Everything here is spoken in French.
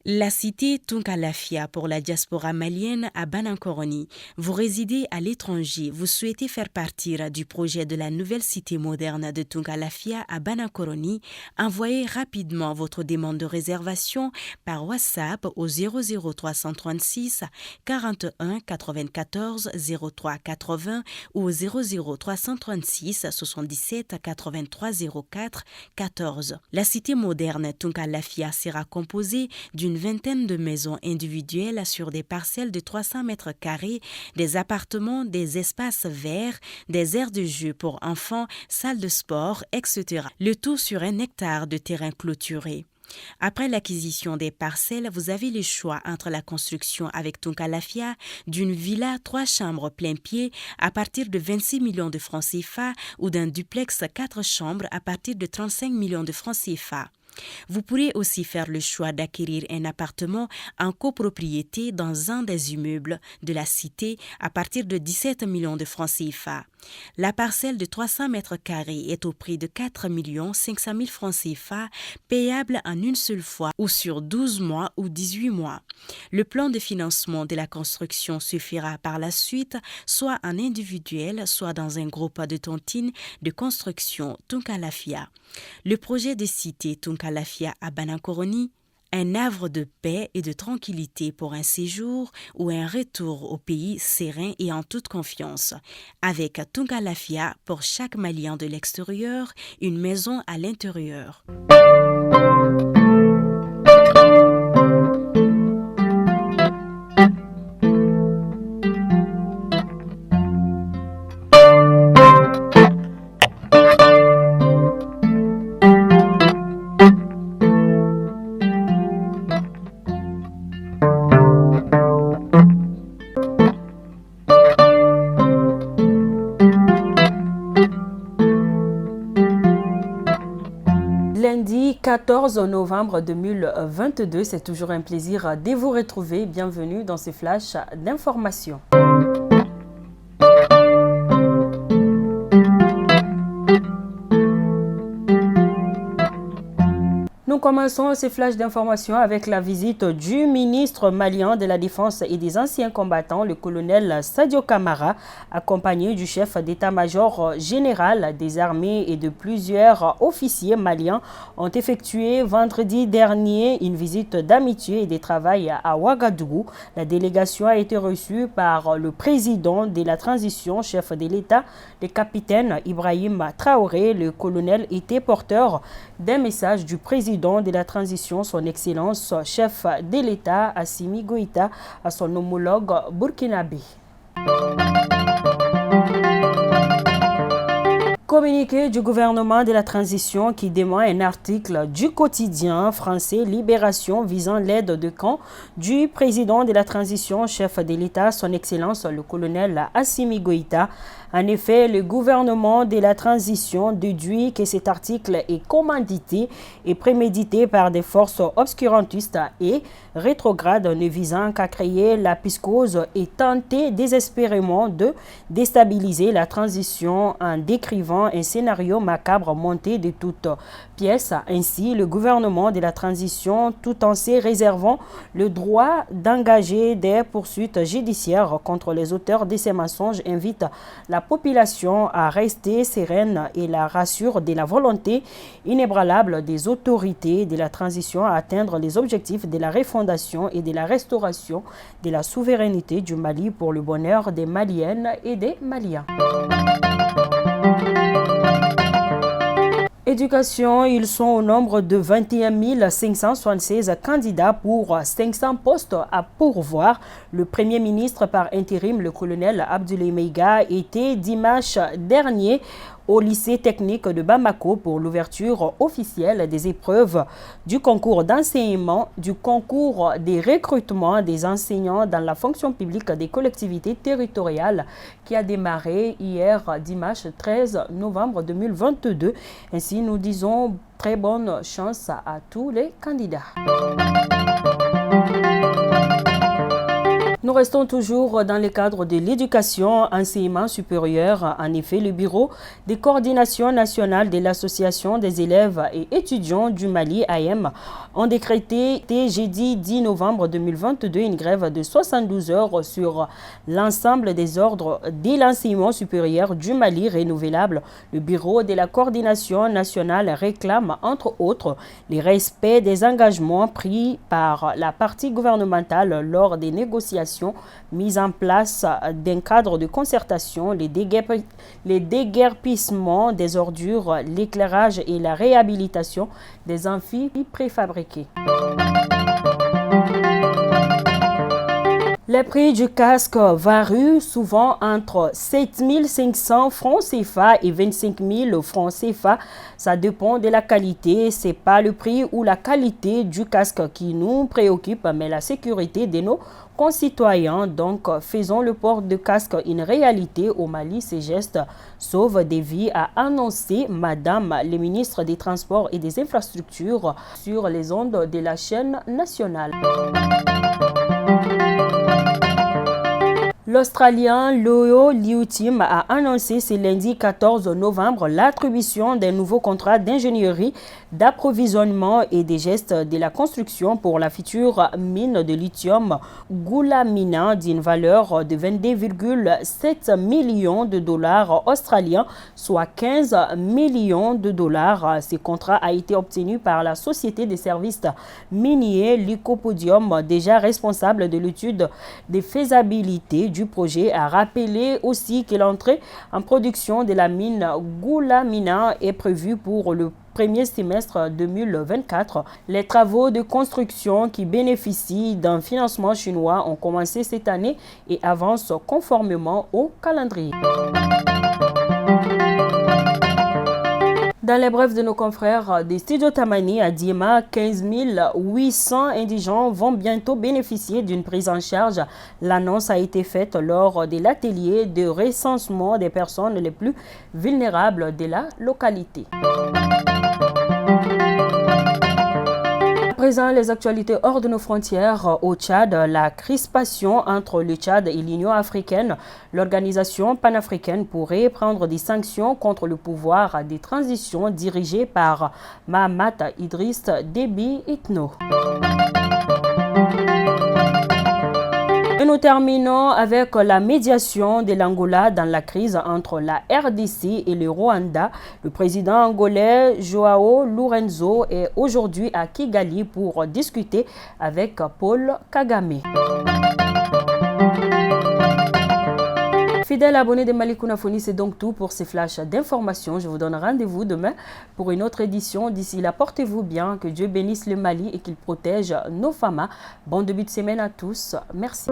La cité Tunkalafia pour la diaspora malienne à Banankoroni. Vous résidez à l'étranger, vous souhaitez faire partir du projet de la nouvelle cité moderne de Tunkalafia à Banankoroni, envoyez rapidement votre demande de réservation par WhatsApp au 00336 41 94 03 80 ou au 00336 77 83 04 14. La cité moderne Tunkalafia sera composée d'une vingtaine de maisons individuelles sur des parcelles de 300 mètres carrés, des appartements, des espaces verts, des aires de jeu pour enfants, salles de sport, etc. Le tout sur 1 hectare de terrain clôturé. Après l'acquisition des parcelles, vous avez le choix entre la construction avec Tunkalafia d'une villa 3 chambres plein pied à partir de 26 millions de francs CFA ou d'un duplex 4 chambres à partir de 35 millions de francs CFA. Vous pourrez aussi faire le choix d'acquérir un appartement en copropriété dans un des immeubles de la cité à partir de 17 millions de francs CFA. La parcelle de 300 mètres carrés est au prix de 4 500 000 francs CFA, payable en une seule fois ou sur 12 mois ou 18 mois. Le plan de financement de la construction se fera par la suite, soit en individuel, soit dans un groupe de tontines de construction Tunkalafia. Le projet de cité Tunkalafia à Banankoroni, un havre de paix et de tranquillité pour un séjour ou un retour au pays serein et en toute confiance. Avec Tunkalafia, pour chaque Malien de l'extérieur, une maison à l'intérieur. Lundi 14 novembre 2022, c'est toujours un plaisir de vous retrouver. Bienvenue dans ce flash d'informations. Nous commençons ces flashs d'informations avec la visite du ministre malien de la Défense et des anciens combattants, le colonel Sadio Camara, accompagné du chef d'état-major général des armées et de plusieurs officiers maliens, ont effectué vendredi dernier une visite d'amitié et de travail à Ouagadougou. La délégation a été reçue par le président de la transition, chef de l'État, le capitaine Ibrahim Traoré. Le colonel était porteur d'un message du président de la transition, son excellence chef de l'État Assimi Goïta, à son homologue burkinabé. Communiqué du gouvernement de la transition qui dément un article du quotidien français Libération visant l'aide de camp du président de la transition, chef de l'État, son excellence le colonel Assimi Goïta. En effet, le gouvernement de la transition déduit que cet article est commandité et prémédité par des forces obscurantistes et rétrogrades ne visant qu'à créer la psychose et tenter désespérément de déstabiliser la transition en décrivant un scénario macabre monté de toutes pièces. Ainsi, le gouvernement de la transition, tout en se réservant le droit d'engager des poursuites judiciaires contre les auteurs de ces mensonges, invite la population à rester sereine et la rassure de la volonté inébranlable des autorités de la transition à atteindre les objectifs de la refondation et de la restauration de la souveraineté du Mali pour le bonheur des Maliennes et des Maliens. Éducation, ils sont au nombre de 21 576 candidats pour 500 postes à pourvoir. Le Premier ministre par intérim, le colonel Abdoulaye Meiga, était dimanche dernier au lycée technique de Bamako pour l'ouverture officielle des épreuves du concours d'enseignement, du concours des recrutements des enseignants dans la fonction publique des collectivités territoriales qui a démarré hier dimanche 13 novembre 2022. Ainsi, nous disons très bonne chance à tous les candidats. Nous restons toujours dans le cadre de l'éducation, enseignement supérieur. En effet, le bureau de coordination nationale de l'Association des élèves et étudiants du Mali, AEM, ont décrété jeudi 10 novembre 2022 une grève de 72 heures sur l'ensemble des ordres de l'enseignement supérieur du Mali renouvelable. Le bureau de la coordination nationale réclame, entre autres, le respect des engagements pris par la partie gouvernementale lors des négociations mise en place d'un cadre de concertation, les déguerpissements des ordures, l'éclairage et la réhabilitation des amphis préfabriqués. Le prix du casque varie souvent entre 7 500 francs CFA et 25 000 francs CFA. Ça dépend de la qualité. Ce n'est pas le prix ou la qualité du casque qui nous préoccupe, mais la sécurité de nos concitoyens. Donc, faisons le port de casque une réalité au Mali. Ces gestes sauvent des vies, a annoncé Madame le ministre des Transports et des Infrastructures sur les ondes de la chaîne nationale. L'Australien Leo Liutim a annoncé ce lundi 14 novembre l'attribution d'un nouveau contrat d'ingénierie, d'approvisionnement et des gestes de la construction pour la future mine de lithium Goulamina d'une valeur de 22,7 millions de dollars australiens, soit 15 millions de dollars. Ce contrat a été obtenu par la société de services miniers Lycopodium, déjà responsable de l'étude de faisabilité du projet, a rappelé aussi que l'entrée en production de la mine Goulamina est prévue pour le premier semestre 2024. Les travaux de construction qui bénéficient d'un financement chinois ont commencé cette année et avancent conformément au calendrier. Dans les brefs de nos confrères des studios Tamani à Diema, 15 800 indigents vont bientôt bénéficier d'une prise en charge. L'annonce a été faite lors de l'atelier de recensement des personnes les plus vulnérables de la localité. À présent, les actualités hors de nos frontières. Au Tchad, la crispation entre le Tchad et l'Union africaine. L'organisation panafricaine pourrait prendre des sanctions contre le pouvoir des transitions dirigé par Mahamat Idriss Déby Itno. Et nous terminons avec la médiation de l'Angola dans la crise entre la RDC et le Rwanda. Le président angolais Joao Lourenço est aujourd'hui à Kigali pour discuter avec Paul Kagame. Fidèles abonnés de Malikouna Foni, c'est donc tout pour ces flashs d'informations. Je vous donne rendez-vous demain pour une autre édition. D'ici là, portez-vous bien, que Dieu bénisse le Mali et qu'il protège nos femmes. Bon début de semaine à tous. Merci.